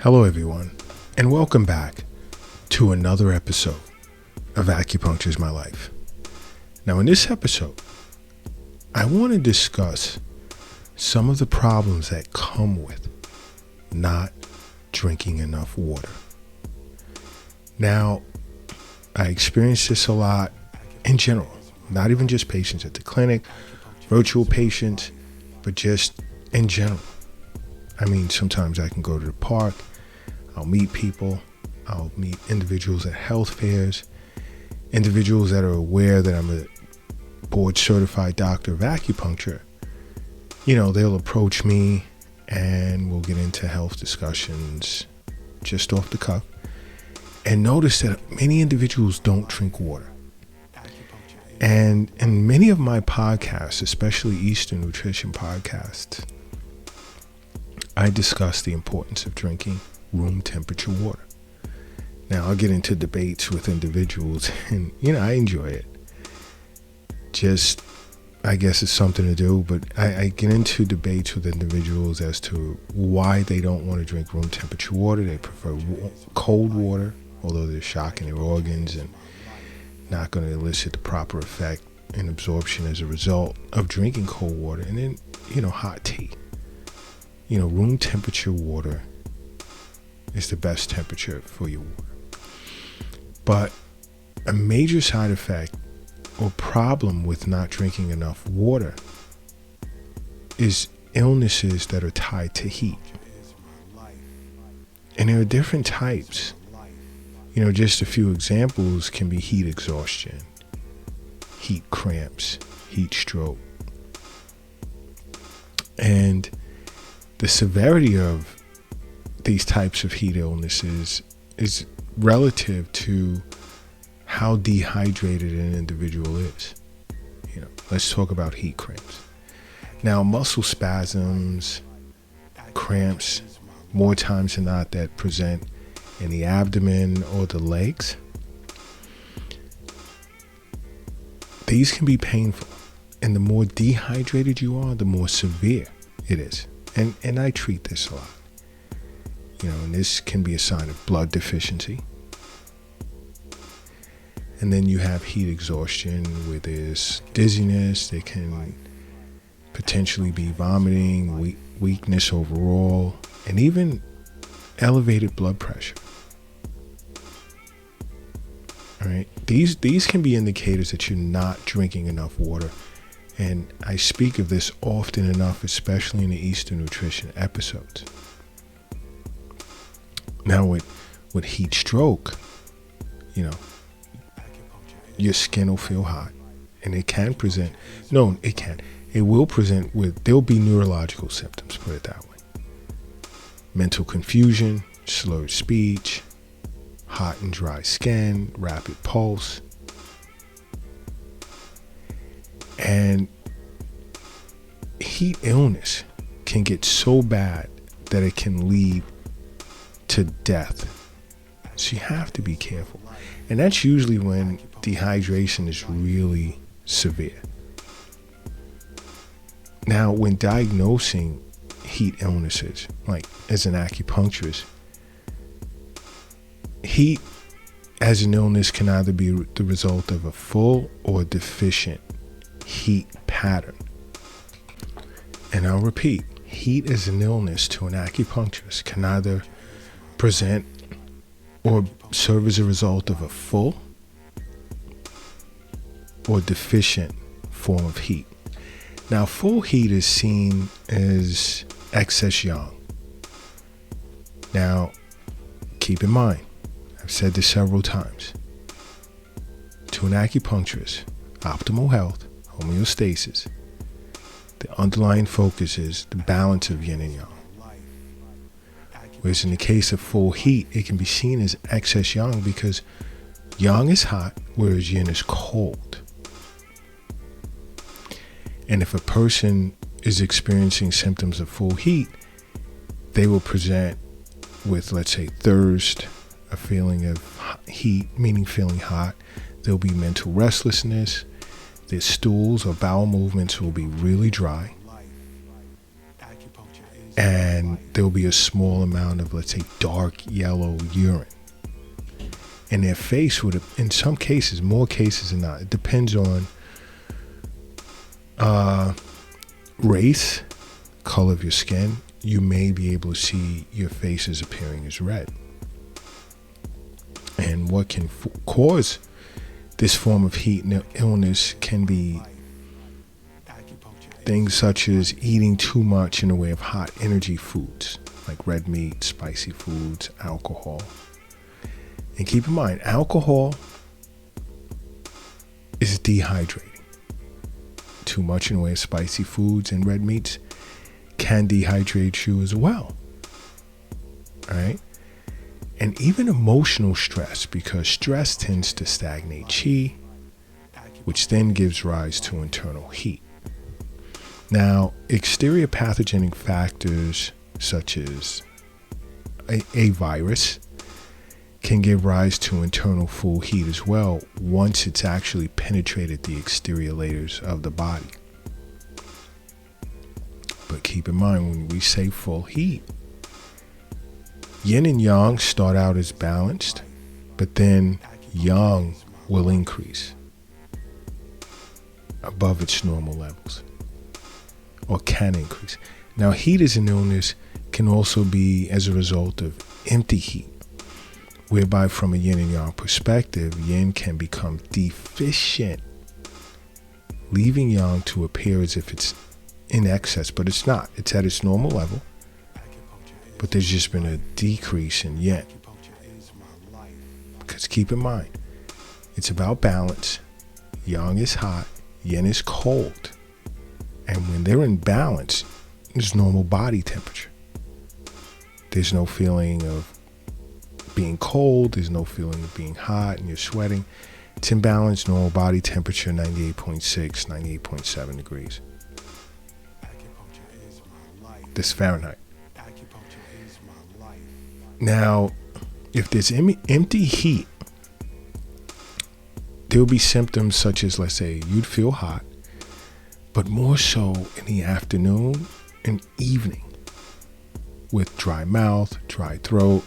Hello everyone, and welcome back to another episode of Acupuncture is My Life. Now in this episode, I want to discuss some of the problems that come with not drinking enough water. Now, I experience this a lot in general, not even just patients at the clinic, virtual patients, but just in general. I mean, sometimes I can go to the park, I'll meet people, I'll meet individuals at health fairs, individuals that are aware that I'm a board certified doctor of acupuncture. You know, they'll approach me and we'll get into health discussions just off the cuff and notice that many individuals don't drink water. And in many of my podcasts, especially Eastern Nutrition podcasts, I discuss the importance of drinking room temperature water. Now, I'll get into debates with individuals and, I enjoy it. Just, I guess it's something to do, but I get into debates with individuals as to why they don't want to drink room temperature water. They prefer cold water, although they're shocking their organs and not going to elicit the proper effect and absorption as a result of drinking cold water. And then, hot tea. Room temperature water is the best temperature for your water. But a major side effect or problem with not drinking enough water is illnesses that are tied to heat. And there are different types. Just a few examples can be heat exhaustion, heat cramps, heat stroke. And the severity of these types of heat illnesses is relative to how dehydrated an individual is. Let's talk about heat cramps. Now, muscle spasms, cramps, more times than not that present in the abdomen or the legs, these can be painful. And the more dehydrated you are, the more severe it is. And I treat this a lot. And this can be a sign of blood deficiency. And then you have heat exhaustion where there's dizziness. There can potentially be vomiting, weakness overall, and even elevated blood pressure. All right. These can be indicators that you're not drinking enough water. And I speak of this often enough, especially in the Eastern Nutrition episodes. Now with heat stroke, your skin will feel hot, and it can present, it will present with, there'll be neurological symptoms, put it that way. Mental confusion, slurred speech, hot and dry skin, rapid pulse. And heat illness can get so bad that it can lead to death. So you have to be careful. And that's usually when dehydration is really severe. Now, when diagnosing heat illnesses, like as an acupuncturist, heat as an illness can either be the result of a full or deficient heat pattern. And I'll repeat, heat as an illness to an acupuncturist can either present or serve as a result of a full or deficient form of heat. Now, full heat is seen as excess yang. Now, keep in mind, I've said this several times, to an acupuncturist, optimal health, homeostasis, the underlying focus is the balance of yin and yang. Whereas in the case of full heat, it can be seen as excess yang because yang is hot, whereas yin is cold. And if a person is experiencing symptoms of full heat, they will present with, let's say, thirst, a feeling of heat, meaning feeling hot. There'll be mental restlessness. Their stools or bowel movements will be really dry. and there will be a small amount of, let's say, dark yellow urine. And their face would, in some cases, more cases than not, it depends on race, color of your skin, you may be able to see your face is appearing as red. And what can cause this form of heat illness can be things such as eating too much in the way of hot energy foods, like red meat, spicy foods, alcohol. And keep in mind, alcohol is dehydrating. Too much in the way of spicy foods and red meats can dehydrate you as well. All right? And even emotional stress, because stress tends to stagnate chi, which then gives rise to internal heat. Now, exterior pathogenic factors such as a virus can give rise to internal full heat as well once it's actually penetrated the exterior layers of the body. But keep in mind, when we say full heat, yin and yang start out as balanced, but then yang will increase above its normal levels, or can increase. Now, heat as an illness can also be as a result of empty heat, whereby from a yin and yang perspective, yin can become deficient, leaving yang to appear as if it's in excess, but it's not. It's at its normal level, but there's just been a decrease in yin. Because keep in mind, it's about balance. Yang is hot, yin is cold. And when they're in balance, there's normal body temperature. There's no feeling of being cold, there's no feeling of being hot and you're sweating. It's in balance, normal body temperature, 98.6, 98.7 degrees. This Fahrenheit. Now, if there's empty heat, there'll be symptoms such as, let's say, you'd feel hot, but more so in the afternoon and evening, with dry mouth, dry throat.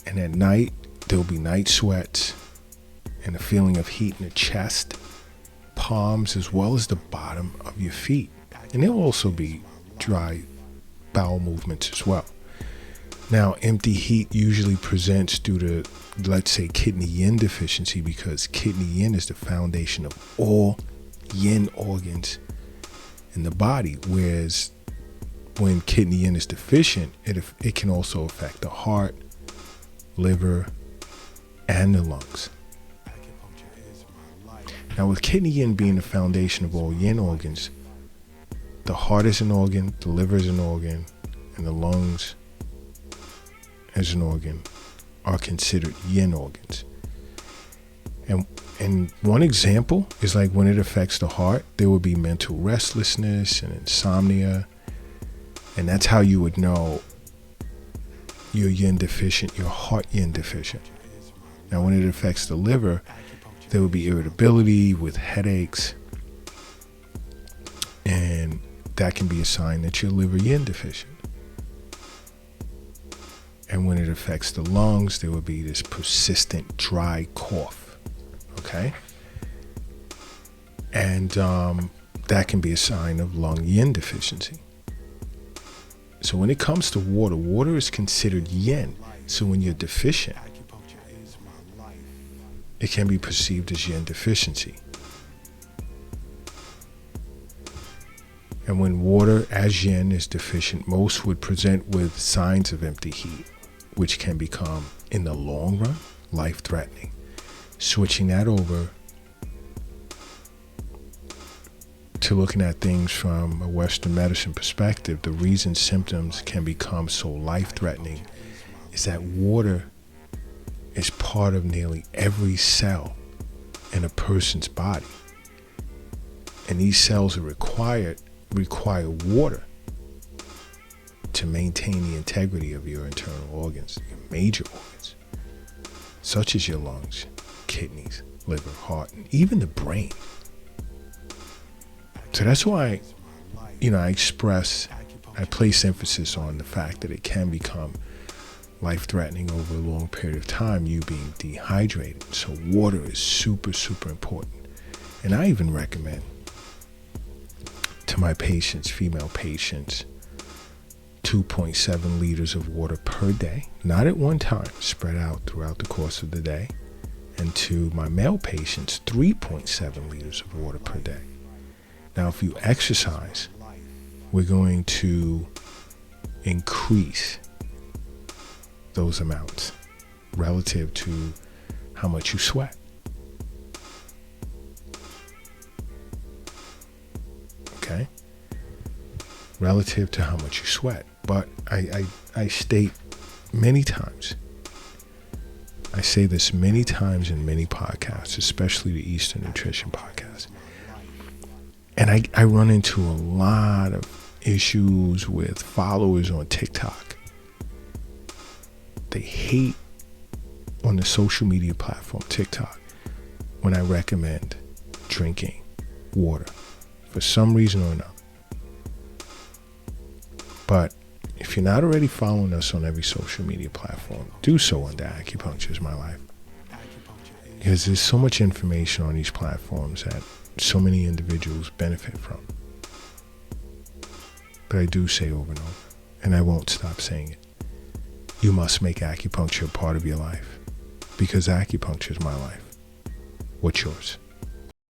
And at night, there'll be night sweats and a feeling of heat in the chest, palms, as well as the bottom of your feet. And there'll also be dry bowel movements as well. Now, empty heat usually presents due to, let's say, kidney yin deficiency, because kidney yin is the foundation of all yin organs in the body. Whereas when kidney yin is deficient, it can also affect the heart, liver, and the lungs. Now, with kidney yin being the foundation of all yin organs, the heart is an organ, the liver is an organ, and the lungs as an organ are considered yin organs. And one example is like when it affects the heart, there will be mental restlessness and insomnia. And that's how you would know you're yin deficient, your heart yin deficient. Now, when it affects the liver, there will be irritability with headaches, and that can be a sign that you're liver yin deficient. And when it affects the lungs, there will be this persistent dry cough, okay? And that can be a sign of lung yin deficiency. So when it comes to water, water is considered yin. So when you're deficient, it can be perceived as yin deficiency. And when water as yin is deficient, most would present with signs of empty heat, which can become, in the long run, life-threatening. Switching that over to looking at things from a Western medicine perspective, the reason symptoms can become so life-threatening is that water is part of nearly every cell in a person's body. And these cells require water to maintain the integrity of your internal organs, your major organs, such as your lungs, kidneys, liver, heart, and even the brain. So that's why, I express I place emphasis on the fact that it can become life-threatening over a long period of time, you being dehydrated. So water is super, super important. And I even recommend to my patients, female patients, 2.7 liters of water per day, not at one time, spread out throughout the course of the day. And to my male patients, 3.7 liters of water per day. Now, if you exercise, we're going to increase those amounts relative to how much you sweat. Okay? Relative to how much you sweat. But I state many times, I say this many times in many podcasts, especially the Eastern Nutrition podcast. And I run into a lot of issues with followers on TikTok. They hate on the social media platform TikTok when I recommend drinking water for some reason or another. But if you're not already following us on every social media platform, do so under Acupuncture is My Life. Because there's so much information on these platforms that so many individuals benefit from. But I do say over and over, and I won't stop saying it, you must make acupuncture a part of your life, because acupuncture is my life. What's yours?